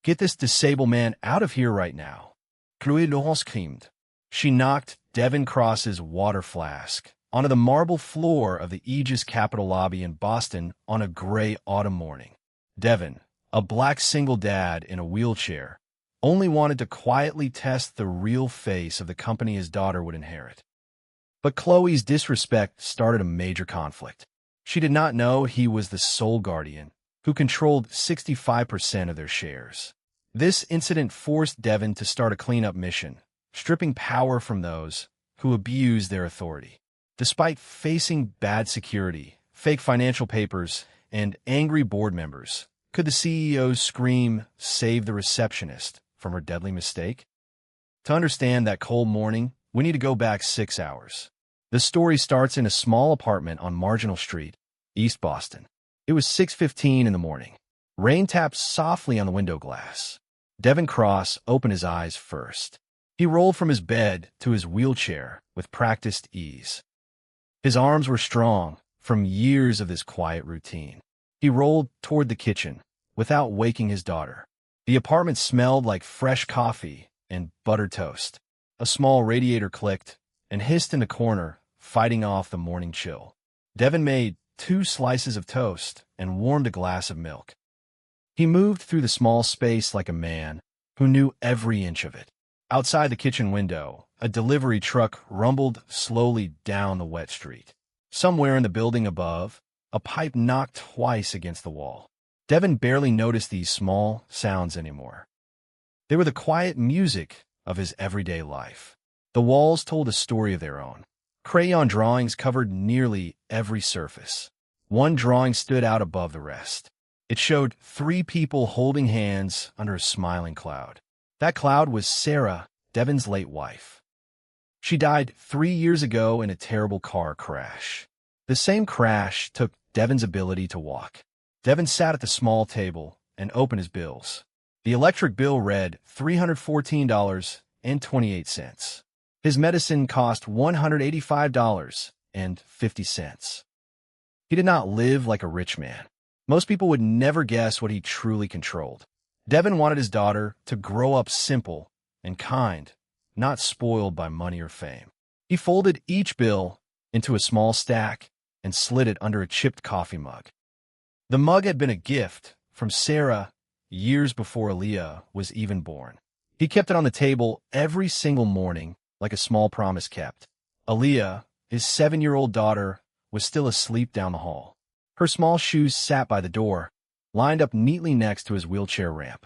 Get this disabled man out of here right now. Chloe Laurent screamed. She knocked Devin Cross's water flask onto the marble floor of the Aegis Capitol lobby in Boston on a gray autumn morning. Devin, a black single dad in a wheelchair, only wanted to quietly test the real face of the company his daughter would inherit. But Chloe's disrespect started a major conflict. She did not know he was the sole guardian, who controlled 65% of their shares. This incident forced Devin to start a cleanup mission, stripping power from those who abused their authority. Despite facing bad security, fake financial papers, and angry board members, could the CEO scream, "Save the receptionist," from her deadly mistake? To understand that cold morning, we need to go back 6 hours. The story starts in a small apartment on Marginal Street, East Boston. It was 6:15 in the morning. Rain tapped softly on the window glass. Devin Cross opened his eyes first. He rolled from his bed to his wheelchair with practiced ease. His arms were strong from years of this quiet routine. He rolled toward the kitchen without waking his daughter. The apartment smelled like fresh coffee and buttered toast. A small radiator clicked and hissed in the corner, fighting off the morning chill. Devin made 2 slices of toast and warmed a glass of milk. He moved through the small space like a man who knew every inch of it. Outside the kitchen window, a delivery truck rumbled slowly down the wet street. Somewhere in the building above, a pipe knocked twice against the wall. Devin barely noticed these small sounds anymore. They were the quiet music of his everyday life. The walls told a story of their own. Crayon drawings covered nearly every surface. One drawing stood out above the rest. It showed 3 people holding hands under a smiling cloud. That cloud was Sarah, Devin's late wife. She died 3 years ago in a terrible car crash. The same crash took Devin's ability to walk. Devin sat at the small table and opened his bills. The electric bill read $314.28. His medicine cost $185.50. He did not live like a rich man. Most people would never guess what he truly controlled. Devin wanted his daughter to grow up simple and kind, not spoiled by money or fame. He folded each bill into a small stack and slid it under a chipped coffee mug. The mug had been a gift from Sarah years before Aaliyah was even born. He kept it on the table every single morning like a small promise kept. Aaliyah, his 7-year-old daughter, was still asleep down the hall. Her small shoes sat by the door, lined up neatly next to his wheelchair ramp.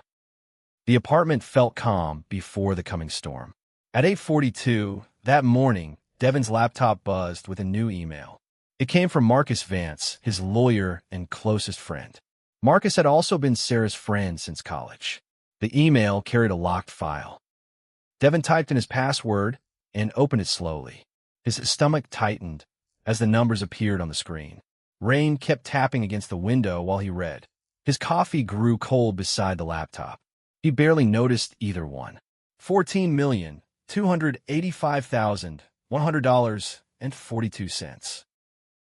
The apartment felt calm before the coming storm. At 8:42 that morning, Devin's laptop buzzed with a new email. It came from Marcus Vance, his lawyer and closest friend. Marcus had also been Sarah's friend since college. The email carried a locked file. Devin typed in his password and opened it slowly. His stomach tightened as the numbers appeared on the screen. Rain kept tapping against the window while he read. His coffee grew cold beside the laptop. He barely noticed either one. $14,285,100.42.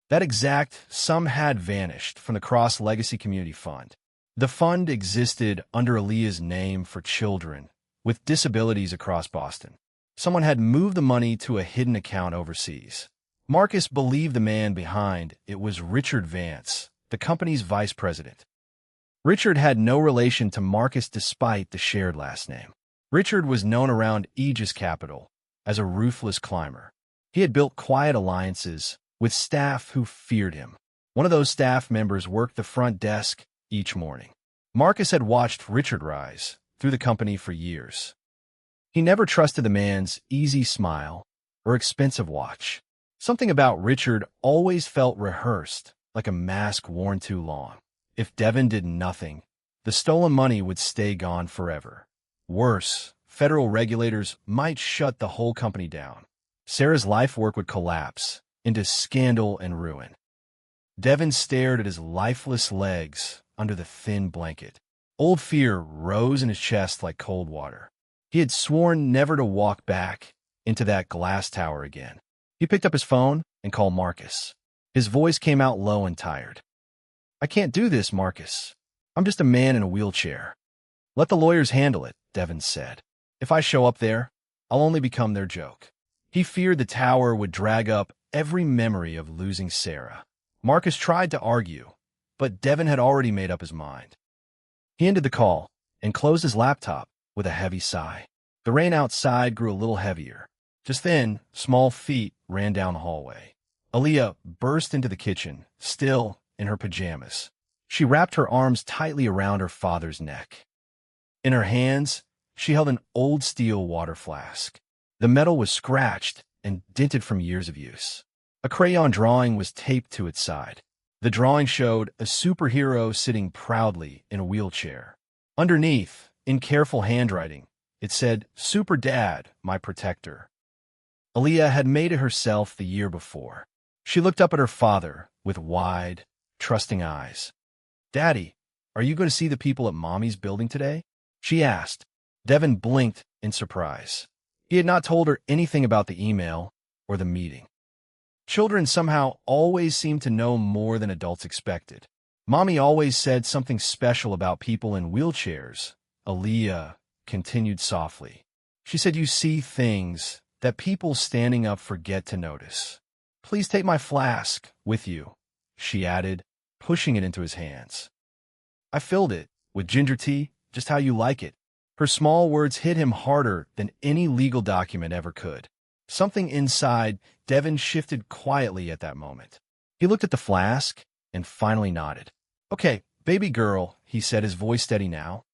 That exact sum had vanished from the Cross Legacy Community Fund. The fund existed under Aaliyah's name for children with disabilities across Boston. Someone had moved the money to a hidden account overseas. Marcus believed the man behind it was Richard Vance, the company's vice president. Richard had no relation to Marcus despite the shared last name. Richard was known around Aegis Capital as a ruthless climber. He had built quiet alliances with staff who feared him. One of those staff members worked the front desk each morning. Marcus had watched Richard rise through the company for years. He never trusted the man's easy smile or expensive watch. Something about Richard always felt rehearsed, like a mask worn too long. If Devin did nothing, the stolen money would stay gone forever. Worse, federal regulators might shut the whole company down. Sarah's life work would collapse into scandal and ruin. Devin stared at his lifeless legs under the thin blanket. Old fear rose in his chest like cold water. He had sworn never to walk back into that glass tower again. He picked up his phone and called Marcus. His voice came out low and tired. "I can't do this, Marcus. I'm just a man in a wheelchair." Let the lawyers handle it, Devin said. If I show up there, I'll only become their joke. He feared the tower would drag up every memory of losing Sarah. Marcus tried to argue, but Devin had already made up his mind. He ended the call and closed his laptop with a heavy sigh. The rain outside grew a little heavier. Just then, small feet ran down the hallway. Aaliyah burst into the kitchen, still in her pajamas. She wrapped her arms tightly around her father's neck. In her hands, she held an old steel water flask. The metal was scratched and dented from years of use. A crayon drawing was taped to its side. The drawing showed a superhero sitting proudly in a wheelchair. Underneath, in careful handwriting, it said, "Super Dad, my protector." Aaliyah had made it herself the year before. She looked up at her father with wide, trusting eyes. "Daddy, are you going to see the people at Mommy's building today?" she asked. Devin blinked in surprise. He had not told her anything about the email or the meeting. Children somehow always seem to know more than adults expected. Mommy always said something special about people in wheelchairs, Aaliyah continued softly. She said you see things that people standing up forget to notice. "Please take my flask with you," she added, pushing it into his hands. "I filled it with ginger tea, just how you like it." Her small words hit him harder than any legal document ever could. Something inside Devin shifted quietly at that moment. He looked at the flask and finally nodded. "Okay, baby girl," he said, his voice steady now.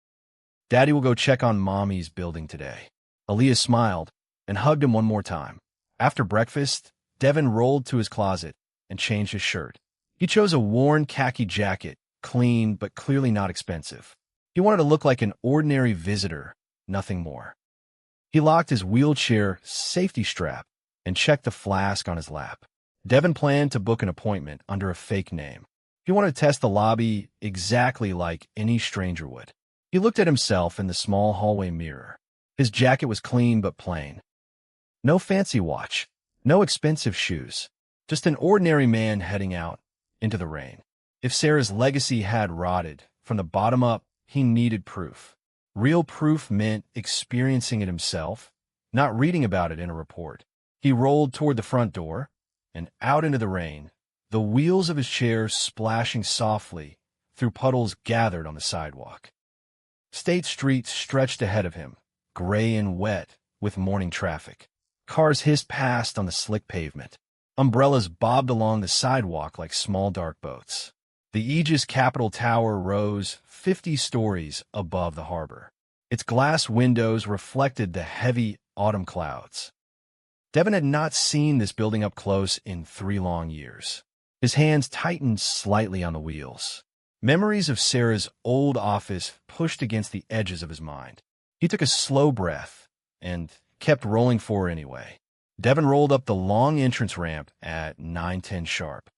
"Daddy will go check on Mommy's building today." Aaliyah smiled and hugged him one more time. After breakfast, Devin rolled to his closet and changed his shirt. He chose a worn khaki jacket, clean but clearly not expensive. He wanted to look like an ordinary visitor, nothing more. He locked his wheelchair safety strap and checked the flask on his lap. Devin planned to book an appointment under a fake name. He wanted to test the lobby exactly like any stranger would. He looked at himself in the small hallway mirror. His jacket was clean but plain. No fancy watch, no expensive shoes, just an ordinary man heading out into the rain. If Sarah's legacy had rotted from the bottom up, he needed proof. Real proof meant experiencing it himself, not reading about it in a report. He rolled toward the front door and out into the rain, the wheels of his chair splashing softly through puddles gathered on the sidewalk. State Street stretched ahead of him, gray and wet with morning traffic. Cars hissed past on the slick pavement. Umbrellas bobbed along the sidewalk like small dark boats. The Aegis Capitol Tower rose 50 stories above the harbor. Its glass windows reflected the heavy autumn clouds. Devin had not seen this building up close in 3 long years. His hands tightened slightly on the wheels. Memories of Sarah's old office pushed against the edges of his mind. He took a slow breath and kept rolling forward anyway. Devin rolled up the long entrance ramp at 9:10 sharp.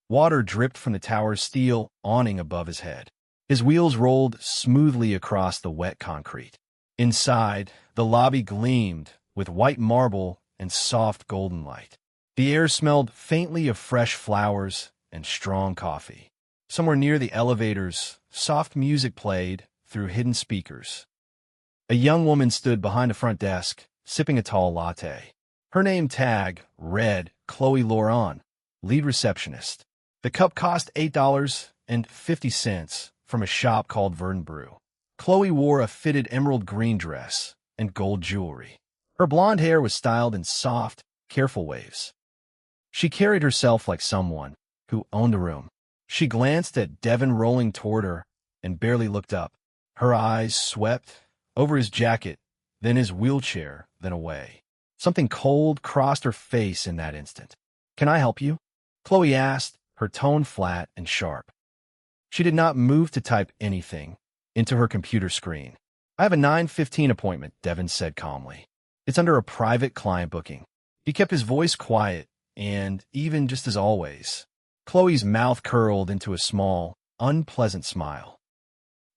Water dripped from the tower's steel awning above his head. His wheels rolled smoothly across the wet concrete. Inside, the lobby gleamed with white marble and soft golden light. The air smelled faintly of fresh flowers and strong coffee. Somewhere near the elevators, soft music played through hidden speakers. A young woman stood behind the front desk, sipping a tall latte. Her name tag read Chloe Lauron, lead receptionist. The cup cost $8.50 from a shop called Verdant Brew. Chloe wore a fitted emerald green dress and gold jewelry. Her blonde hair was styled in soft, careful waves. She carried herself like someone who owned the room. She glanced at Devin rolling toward her and barely looked up. Her eyes swept over his jacket, then his wheelchair, then away. Something cold crossed her face in that instant. "Can I help you?" Chloe asked, her tone flat and sharp. She did not move to type anything into her computer screen. "I have a 9:15 appointment," Devin said calmly. "It's under a private client booking." He kept his voice quiet and even just as always. Chloe's mouth curled into a small, unpleasant smile.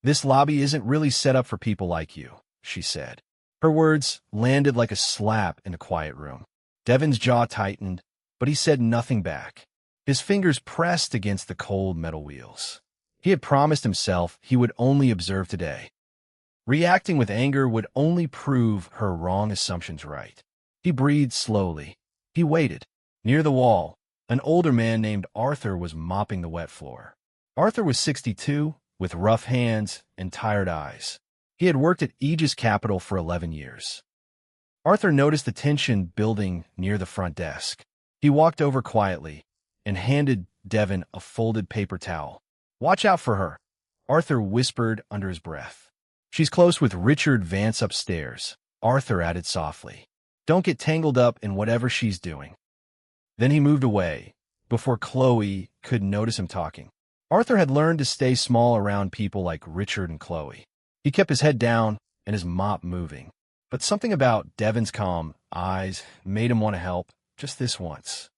"This lobby isn't really set up for people like you," she said. Her words landed like a slap in a quiet room. Devin's jaw tightened, but he said nothing back. His fingers pressed against the cold metal wheels. He had promised himself he would only observe today. Reacting with anger would only prove her wrong assumptions right. He breathed slowly. He waited. Near the wall, an older man named Arthur was mopping the wet floor. Arthur was 62, with rough hands and tired eyes. He had worked at Aegis Capital for 11 years. Arthur noticed the tension building near the front desk. He walked over quietly and handed Devon a folded paper towel. "Watch out for her," Arthur whispered under his breath. "She's close with Richard Vance upstairs," Arthur added softly. "Don't get tangled up in whatever she's doing." Then he moved away, before Chloe could notice him talking. Arthur had learned to stay small around people like Richard and Chloe. He kept his head down and his mop moving. But something about Devon's calm eyes made him want to help, just this once.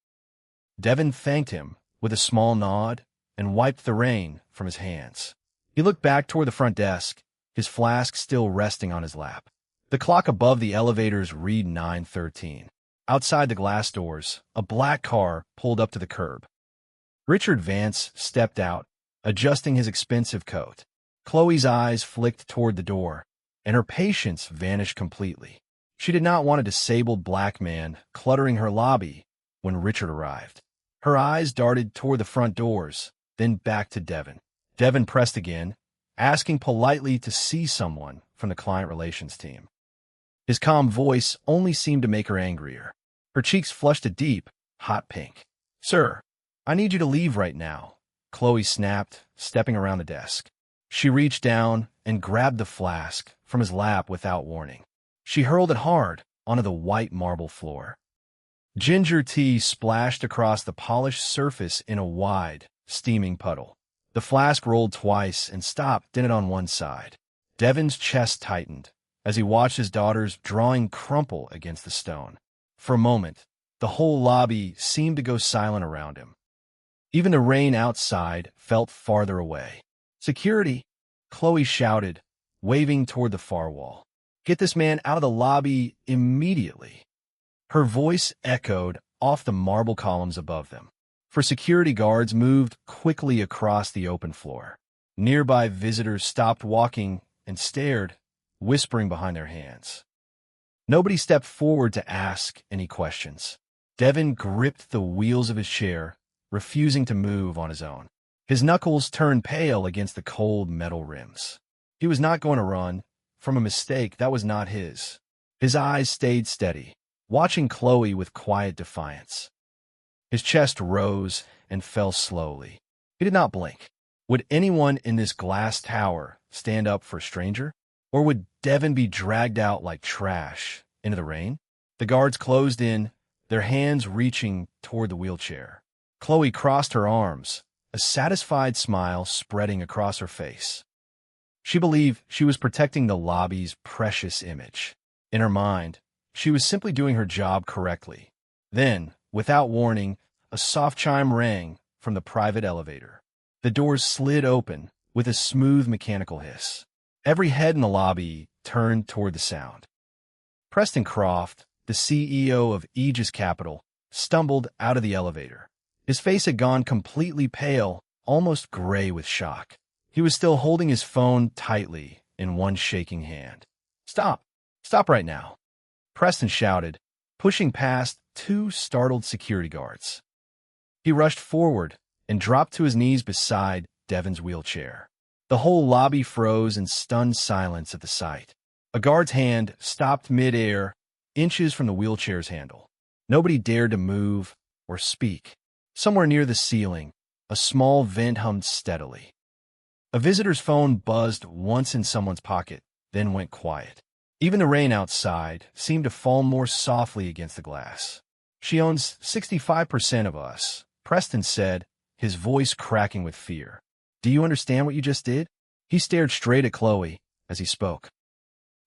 Devon thanked him with a small nod and wiped the rain from his hands. He looked back toward the front desk, his flask still resting on his lap. The clock above the elevators read 9:13. Outside the glass doors, a black car pulled up to the curb. Richard Vance stepped out, adjusting his expensive coat. Chloe's eyes flicked toward the door, and her patience vanished completely. She did not want a disabled black man cluttering her lobby when Richard arrived. Her eyes darted toward the front doors, then back to Devon. Devon pressed again, asking politely to see someone from the client relations team. His calm voice only seemed to make her angrier. Her cheeks flushed a deep, hot pink. "Sir, I need you to leave right now," Chloe snapped, stepping around the desk. She reached down and grabbed the flask from his lap without warning. She hurled it hard onto the white marble floor. Ginger tea splashed across the polished surface in a wide, steaming puddle. The flask rolled twice and stopped in it on one side. Devon's chest tightened as he watched his daughter's drawing crumple against the stone. For a moment, the whole lobby seemed to go silent around him. Even the rain outside felt farther away. "Security!" Chloe shouted, waving toward the far wall. "Get this man out of the lobby immediately." Her voice echoed off the marble columns above them. For security guards moved quickly across the open floor. Nearby visitors stopped walking and stared, whispering behind their hands. Nobody stepped forward to ask any questions. Devon gripped the wheels of his chair, refusing to move on his own. His knuckles turned pale against the cold metal rims. He was not going to run from a mistake that was not his. His eyes stayed steady, watching Chloe with quiet defiance. His chest rose and fell slowly. He did not blink. Would anyone in this glass tower stand up for a stranger? Or would Devon be dragged out like trash into the rain? The guards closed in, their hands reaching toward the wheelchair. Chloe crossed her arms, a satisfied smile spreading across her face. She believed she was protecting the lobby's precious image. In her mind, she was simply doing her job correctly. Then, without warning, a soft chime rang from the private elevator. The doors slid open with a smooth mechanical hiss. Every head in the lobby turned toward the sound. Preston Croft, the CEO of Aegis Capital, stumbled out of the elevator. His face had gone completely pale, almost gray with shock. He was still holding his phone tightly in one shaking hand. "Stop! Stop right now!" Preston shouted, pushing past two startled security guards. He rushed forward and dropped to his knees beside Devon's wheelchair. The whole lobby froze in stunned silence at the sight. A guard's hand stopped mid-air, inches from the wheelchair's handle. Nobody dared to move or speak. Somewhere near the ceiling, a small vent hummed steadily. A visitor's phone buzzed once in someone's pocket, then went quiet. Even the rain outside seemed to fall more softly against the glass. "She owns 65% of us," Preston said, his voice cracking with fear. "Do you understand what you just did?" He stared straight at Chloe as he spoke.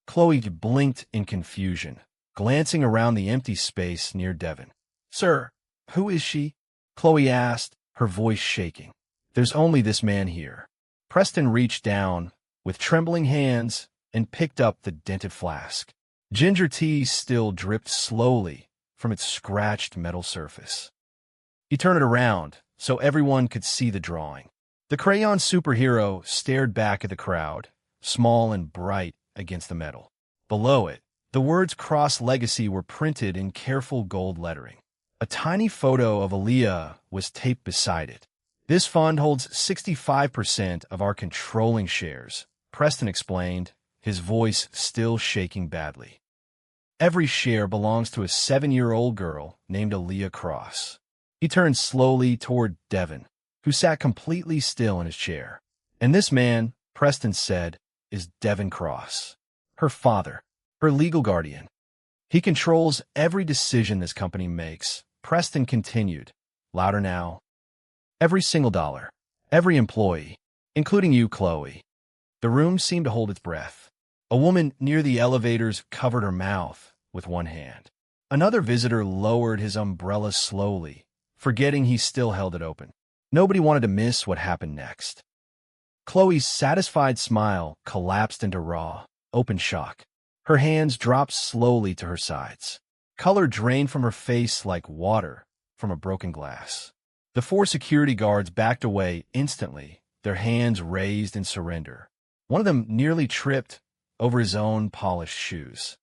Chloe blinked in confusion, glancing around the empty space near Devon. "Sir, who is she?" Chloe asked, her voice shaking. "There's only this man here." Preston reached down with trembling hands and picked up the dented flask. Ginger tea still dripped slowly from its scratched metal surface. He turned it around so everyone could see the drawing. The crayon superhero stared back at the crowd, small and bright against the metal. Below it, the words Cross Legacy were printed in careful gold lettering. A tiny photo of Aaliyah was taped beside it. This fund holds 65% of our controlling shares, Preston explained, his voice still shaking badly. Every share belongs to a 7-year-old girl named Aaliyah Cross. He turned slowly toward Devin, who sat completely still in his chair. And this man, Preston said, is Devin Cross, her father, her legal guardian. He controls every decision this company makes, Preston continued, louder now. Every single dollar, every employee, including you, Chloe. The room seemed to hold its breath. A woman near the elevators covered her mouth with one hand. Another visitor lowered his umbrella slowly, forgetting he still held it open. Nobody wanted to miss what happened next. Chloe's satisfied smile collapsed into raw, open shock. Her hands dropped slowly to her sides. Color drained from her face like water from a broken glass. The 4 security guards backed away instantly, their hands raised in surrender. One of them nearly tripped over his own polished shoes.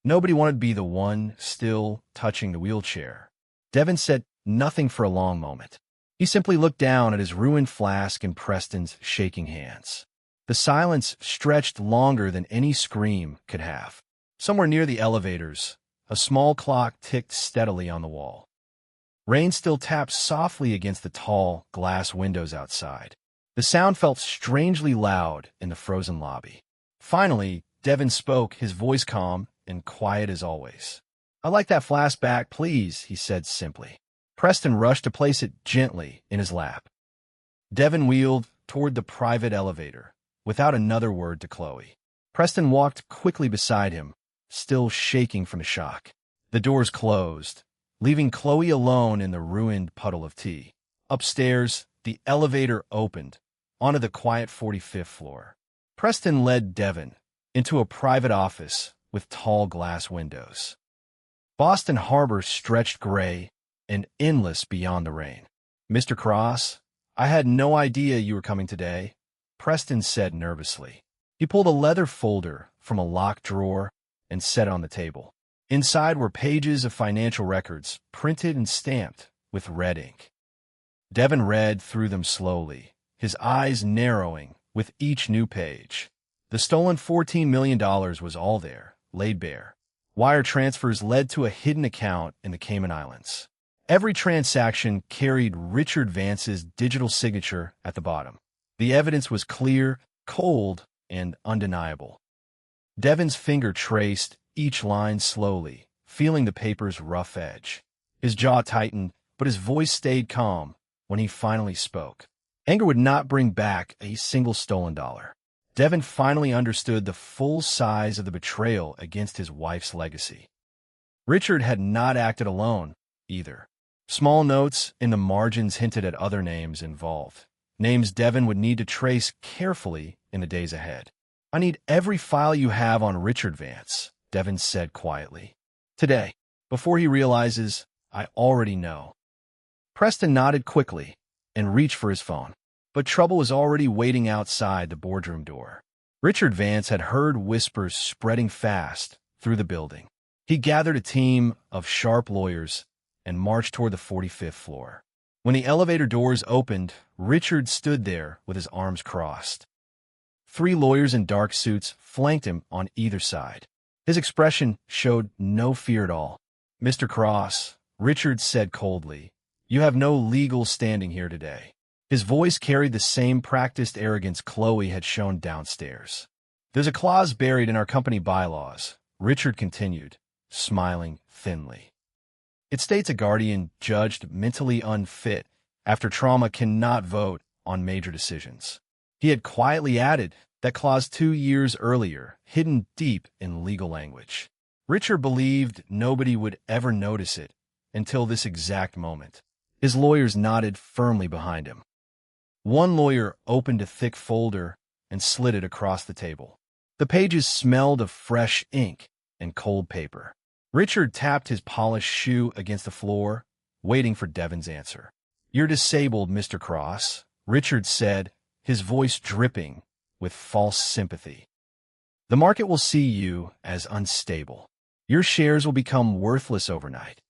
Nobody wanted to be the one still touching the wheelchair. Devin said nothing for a long moment. He simply looked down at his ruined flask in Preston's shaking hands. The silence stretched longer than any scream could have. Somewhere near the elevators, a small clock ticked steadily on the wall. Rain still tapped softly against the tall glass windows outside. The sound felt strangely loud in the frozen lobby. Finally, Devin spoke, his voice calm and quiet as always. "I'd like that flask back, please," he said simply. Preston rushed to place it gently in his lap. Devin wheeled toward the private elevator, without another word to Chloe. Preston walked quickly beside him, still shaking from the shock. The doors closed, leaving Chloe alone in the ruined puddle of tea. Upstairs, the elevator opened, onto the quiet 45th floor. Preston led Devin into a private office with tall glass windows. Boston Harbor stretched gray and endless beyond the rain. "Mr. Cross, I had no idea you were coming today," Preston said nervously. He pulled a leather folder from a locked drawer and set it on the table. Inside were pages of financial records, printed and stamped with red ink. Devin read through them slowly, his eyes narrowing with each new page. The stolen $14 million was all there, laid bare. Wire transfers led to a hidden account in the Cayman Islands. Every transaction carried Richard Vance's digital signature at the bottom. The evidence was clear, cold, and undeniable. Devin's finger traced each line slowly, feeling the paper's rough edge. His jaw tightened, but his voice stayed calm when he finally spoke. Anger would not bring back a single stolen dollar. Devin finally understood the full size of the betrayal against his wife's legacy. Richard had not acted alone, either. Small notes in the margins hinted at other names involved. Names Devin would need to trace carefully in the days ahead. "I need every file you have on Richard Vance," Devin said quietly. "Today, before he realizes I already know." Preston nodded quickly and reached for his phone, but trouble was already waiting outside the boardroom door. Richard Vance had heard whispers spreading fast through the building. He gathered a team of sharp lawyers and marched toward the 45th floor. When the elevator doors opened, Richard stood there with his arms crossed. 3 lawyers in dark suits flanked him on either side. His expression showed no fear at all. "Mr. Cross," Richard said coldly, "you have no legal standing here today." His voice carried the same practiced arrogance Chloe had shown downstairs. "There's a clause buried in our company bylaws," Richard continued, smiling thinly. "It states a guardian judged mentally unfit after trauma cannot vote on major decisions." He had quietly added that clause 2 years earlier, hidden deep in legal language. Richard believed nobody would ever notice it until this exact moment. His lawyers nodded firmly behind him. One lawyer opened a thick folder and slid it across the table. The pages smelled of fresh ink and cold paper. Richard tapped his polished shoe against the floor, waiting for Devin's answer. "You're disabled, Mr. Cross," Richard said, his voice dripping with false sympathy. The market will see you as unstable. Your shares will become worthless overnight.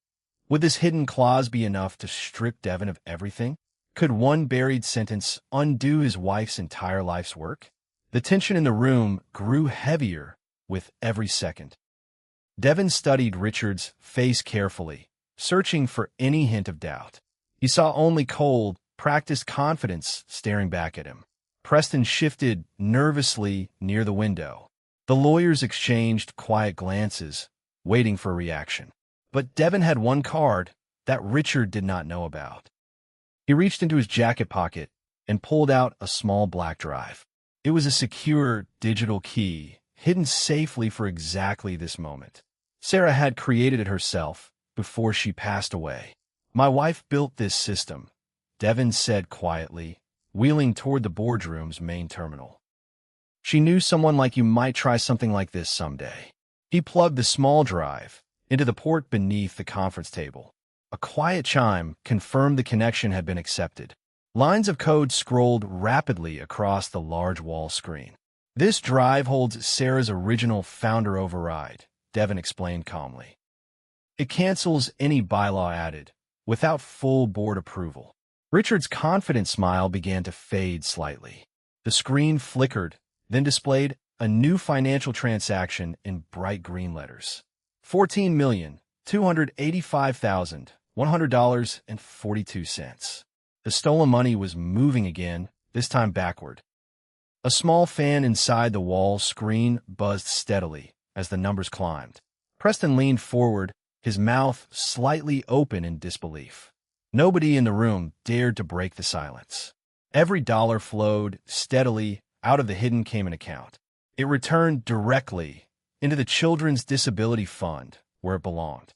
Would this hidden clause be enough to strip Devon of everything? Could one buried sentence undo his wife's entire life's work? The tension in the room grew heavier with every second. Devon studied Richard's face carefully, searching for any hint of doubt. He saw only cold, practiced confidence staring back at him. Preston shifted nervously near the window. The lawyers exchanged quiet glances, waiting for a reaction. But Devon had one card that Richard did not know about. He reached into his jacket pocket and pulled out a small black drive. It was a secure digital key, hidden safely for exactly this moment. Sarah had created it herself before she passed away. "My wife built this system," Devon said quietly, wheeling toward the boardroom's main terminal. "She knew someone like you might try something like this someday." He plugged the small drive into the port beneath the conference table. A quiet chime confirmed the connection had been accepted. Lines of code scrolled rapidly across the large wall screen. "This drive holds Sarah's original founder override," Devon explained calmly. "It cancels any bylaw added, without full board approval." Richard's confident smile began to fade slightly. The screen flickered, then displayed a new financial transaction in bright green letters. $14,285,100.42. The stolen money was moving again, this time backward. A small fan inside the wall screen buzzed steadily as the numbers climbed. Preston leaned forward, his mouth slightly open in disbelief. Nobody in the room dared to break the silence. Every dollar flowed steadily out of the hidden Cayman account. It returned directly into the Children's Disability Fund, where it belonged.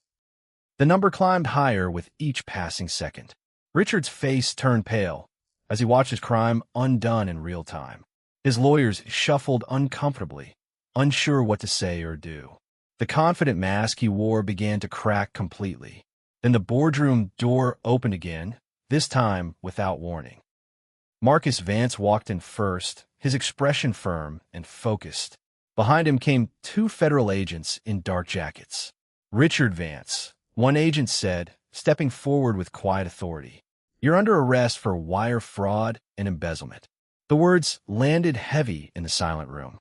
The number climbed higher with each passing second. Richard's face turned pale as he watched his crime undone in real time. His lawyers shuffled uncomfortably, unsure what to say or do. The confident mask he wore began to crack completely. Then the boardroom door opened again, this time without warning. Marcus Vance walked in first, his expression firm and focused. Behind him came two federal agents in dark jackets. "Richard Vance," one agent said, stepping forward with quiet authority. "You're under arrest for wire fraud and embezzlement." The words landed heavy in the silent room.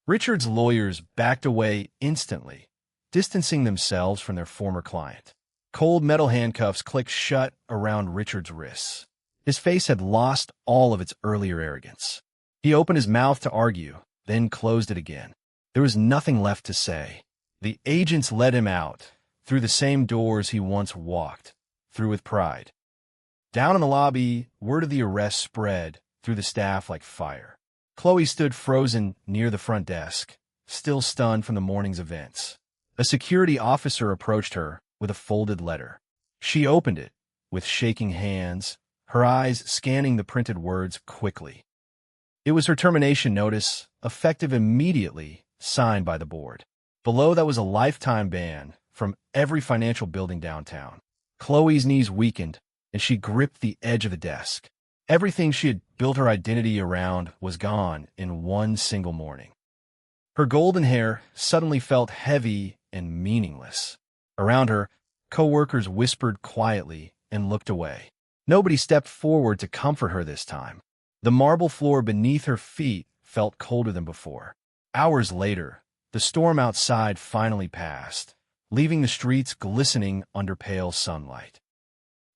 Richard's lawyers backed away instantly, distancing themselves from their former client. Cold metal handcuffs clicked shut around Richard's wrists. His face had lost all of its earlier arrogance. He opened his mouth to argue, then closed it again. There was nothing left to say. The agents led him out, through the same doors he once walked, through with pride. Down in the lobby, word of the arrest spread through the staff like fire. Chloe stood frozen near the front desk, still stunned from the morning's events. A security officer approached her with a folded letter. She opened it with shaking hands, her eyes scanning the printed words quickly. It was her termination notice, effective immediately, signed by the board. Below that was a lifetime ban from every financial building downtown. Chloe's knees weakened, and she gripped the edge of the desk. Everything she had built her identity around was gone in one single morning. Her golden hair suddenly felt heavy and meaningless. Around her, co-workers whispered quietly and looked away. Nobody stepped forward to comfort her this time. The marble floor beneath her feet felt colder than before. Hours later, the storm outside finally passed, leaving the streets glistening under pale sunlight.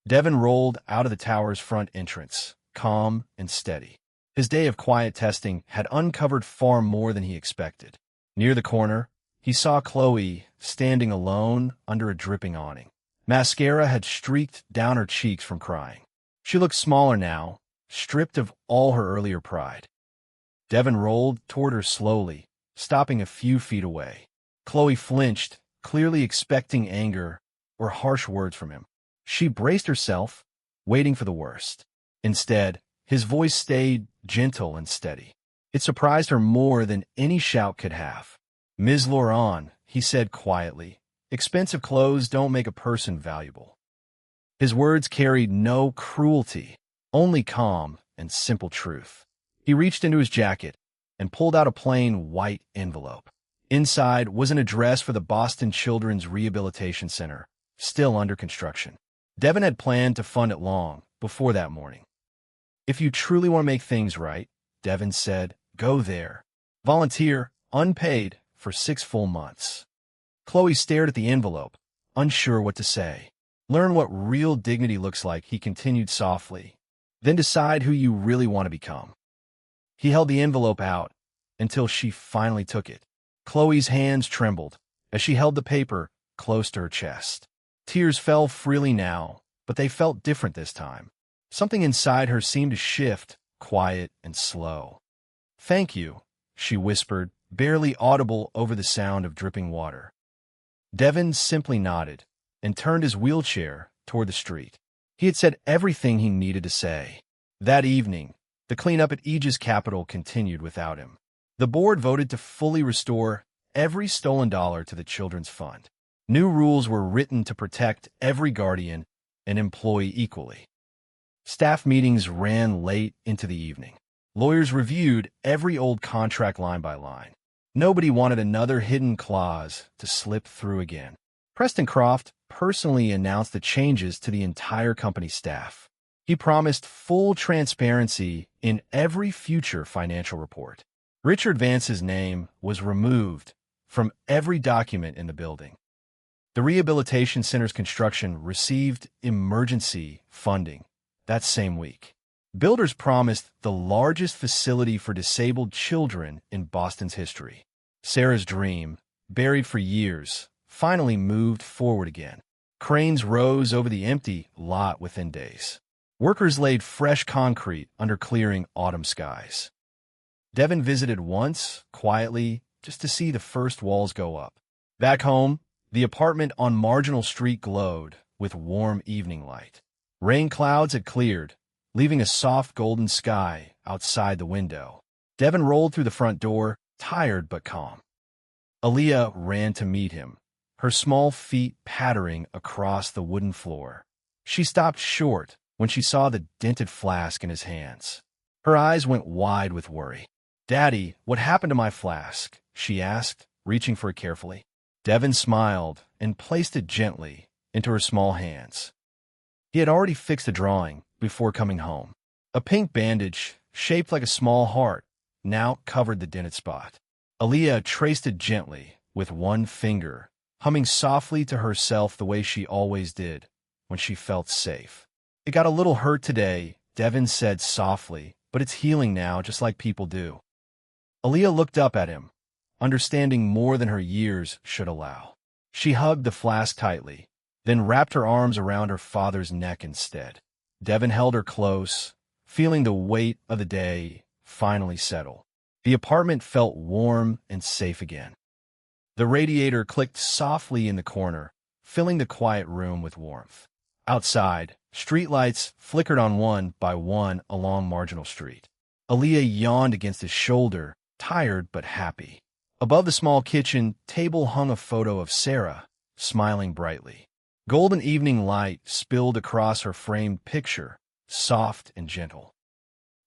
Devon rolled out of the tower's front entrance, calm and steady. His day of quiet testing had uncovered far more than he expected. Near the corner, he saw Chloe standing alone under a dripping awning. Mascara had streaked down her cheeks from crying. She looked smaller now, stripped of all her earlier pride. Devon rolled toward her slowly, stopping a few feet away. Chloe flinched, clearly expecting anger or harsh words from him. She braced herself, waiting for the worst. Instead, his voice stayed gentle and steady. It surprised her more than any shout could have. "Ms. Laurent," he said quietly, "expensive clothes don't make a person valuable." His words carried no cruelty, only calm and simple truth. He reached into his jacket and pulled out a plain white envelope. Inside was an address for the Boston Children's Rehabilitation Center, still under construction. Devin had planned to fund it long before that morning. "If you truly want to make things right," Devin said, "go there. Volunteer, unpaid, for 6 full months." Chloe stared at the envelope, unsure what to say. "Learn what real dignity looks like," he continued softly. "Then decide who you really want to become." He held the envelope out until she finally took it. Chloe's hands trembled as she held the paper close to her chest. Tears fell freely now, but they felt different this time. Something inside her seemed to shift, quiet and slow. "Thank you," she whispered, barely audible over the sound of dripping water. Devin simply nodded and turned his wheelchair toward the street. He had said everything he needed to say. That evening, the cleanup at Aegis Capital continued without him. The board voted to fully restore every stolen dollar to the Children's Fund. New rules were written to protect every guardian and employee equally. Staff meetings ran late into the evening. Lawyers reviewed every old contract line by line. Nobody wanted another hidden clause to slip through again. Preston Croft personally announced the changes to the entire company staff. He promised full transparency in every future financial report. Richard Vance's name was removed from every document in the building. The Rehabilitation Center's construction received emergency funding that same week. Builders promised the largest facility for disabled children in Boston's history. Sarah's dream, buried for years, finally moved forward again. Cranes rose over the empty lot within days. Workers laid fresh concrete under clearing autumn skies. Devin visited once, quietly, just to see the first walls go up. Back home, the apartment on Marginal Street glowed with warm evening light. Rain clouds had cleared, leaving a soft golden sky outside the window. Devin rolled through the front door, tired but calm. Aaliyah ran to meet him, her small feet pattering across the wooden floor. She stopped short when she saw the dented flask in his hands. Her eyes went wide with worry. "Daddy, what happened to my flask?" she asked, reaching for it carefully. Devin smiled and placed it gently into her small hands. He had already fixed the drawing before coming home. A pink bandage, shaped like a small heart, now covered the dented spot. Aaliyah traced it gently with one finger, humming softly to herself the way she always did when she felt safe. "It got a little hurt today," Devin said softly, "but it's healing now, just like people do." Aaliyah looked up at him, understanding more than her years should allow. She hugged the flask tightly, then wrapped her arms around her father's neck instead. Devin held her close, feeling the weight of the day finally settle. The apartment felt warm and safe again. The radiator clicked softly in the corner, filling the quiet room with warmth. Outside, streetlights flickered on one by one along Marginal Street. Aaliyah yawned against his shoulder, tired but happy. Above the small kitchen table hung a photo of Sarah, smiling brightly. Golden evening light spilled across her framed picture, soft and gentle.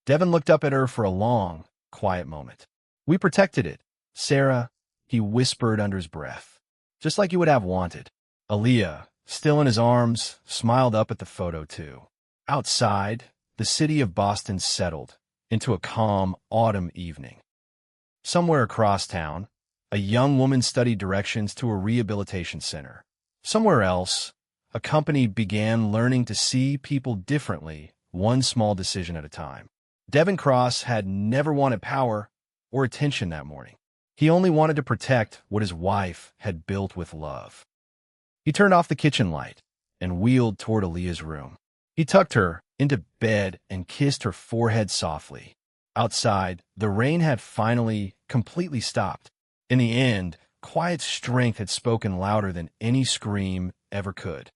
Devin looked up at her for a long, quiet moment. "We protected it, Sarah," he whispered under his breath, "just like you would have wanted." Aaliyah, still in his arms, smiled up at the photo too. Outside, the city of Boston settled into a calm autumn evening. Somewhere across town, a young woman studied directions to a rehabilitation center. Somewhere else, a company began learning to see people differently, one small decision at a time. Devin Cross had never wanted power or attention that morning. He only wanted to protect what his wife had built with love. He turned off the kitchen light and wheeled toward Aaliyah's room. He tucked her into bed and kissed her forehead softly. Outside, the rain had finally completely stopped. In the end, quiet strength had spoken louder than any scream ever could.